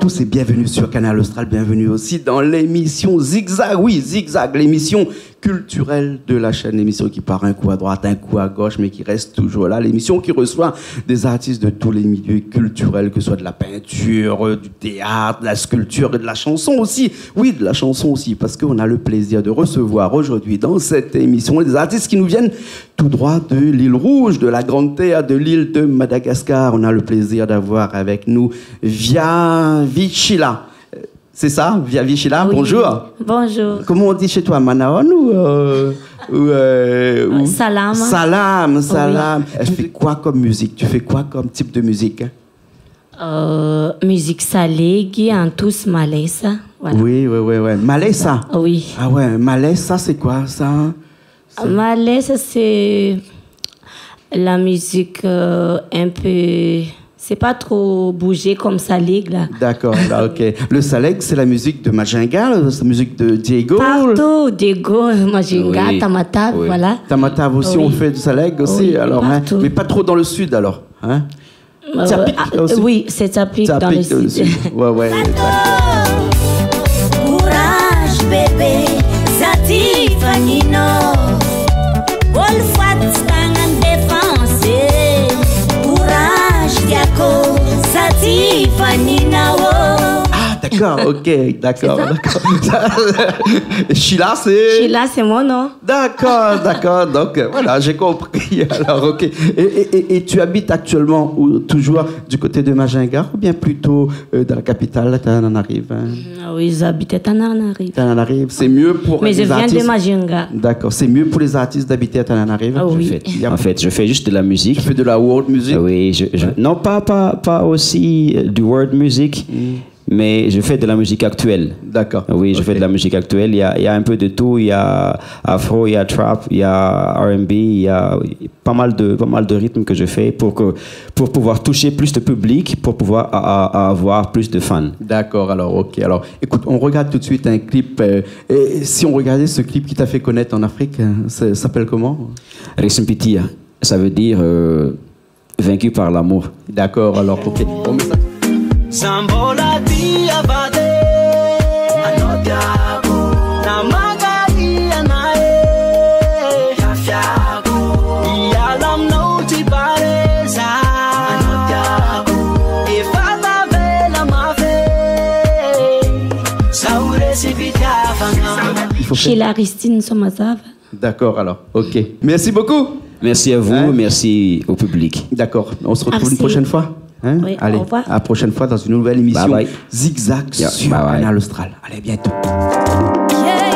tous et bienvenue sur Canal Austral, bienvenue aussi dans l'émission Zigzag, oui Zigzag, l'émission culturelle de la chaîne, l'émission qui part un coup à droite, un coup à gauche, mais qui reste toujours là, l'émission qui reçoit des artistes de tous les milieux culturels, que ce soit de la peinture, du théâtre, de la sculpture et de la chanson aussi, oui de la chanson aussi, parce qu'on a le plaisir de recevoir aujourd'hui dans cette émission des artistes qui nous viennent tout droit de l'île Rouge, de la Grande Terre, de l'île de Madagascar. On a le plaisir d'avoir avec nous Via Vichila. C'est ça, Via Vichila, oui. Bonjour. Bonjour. Comment on dit chez toi, Manaon ou Salam. Salam, salam. Oui. Tu fais quoi comme musique? Tu fais quoi comme type de musique? Musique salée, en tous malaisa. Voilà. Oui. Malaisa? Oui. Ah ouais, malaisa, c'est quoi ça? Malaisa, c'est la musique un peu... C'est pas trop bougé comme Salig, là. D'accord, là, ok. Le Saleg, c'est la musique de Majinga, c'est la musique de Diego. Partout, Diego, Majinga, oui. Tamatav, oui. Voilà. Tamatav aussi, oui. On fait du Saleg aussi, oui, alors, hein, mais pas trop dans le sud, alors. Hein? Oui, c'est Tapik dans le sud. Ouais. Courage, bébé, Zati, Fanino, Wolfat, Stangan, défense. Diako, Sati, Fanina, Ah, d'accord, ok, d'accord. Sheila, c'est... Sheila, c'est mon nom. D'accord, donc voilà, j'ai compris. Alors, ok. Et tu habites actuellement toujours du côté de Majinga ou bien plutôt dans la capitale, Tananarive? Oui, j'habite à Tananarive. Tananarive, c'est mieux pour les artistes. Mais je viens de Majinga. D'accord, c'est mieux pour les artistes d'habiter à Tananarive? Oui. En fait, je fais juste de la musique. Tu fais de la world music? Oui, non, pas aussi du world music. Mais je fais de la musique actuelle. D'accord. Oui, je fais de la musique actuelle. Il y a un peu de tout. Il y a afro, il y a trap, il y a R&B, il y a pas mal de rythmes que je fais pour pouvoir toucher plus de public, pour pouvoir avoir plus de fans. D'accord, alors, ok. Alors, écoute, on regarde tout de suite un clip. Et si on regardait ce clip qui t'a fait connaître en Afrique, ça s'appelle comment? Resimpitia. Ça veut dire vaincu par l'amour. D'accord, alors, ok. On met ça. Sambola dia bade anotiago na magari anae yafiago yalam no ti pareza anotiago e fata vela mafe saure si vitafanga Sheila Aristine Somazava. D'accord, alors, ok. Merci beaucoup. Merci à vous, merci au public. D'accord, on se retrouve une prochaine fois. Hein? Oui, allez, au revoir. à la prochaine fois dans une nouvelle émission bye bye. Zigzag sur Canal Austral. Allez, bientôt. Yeah.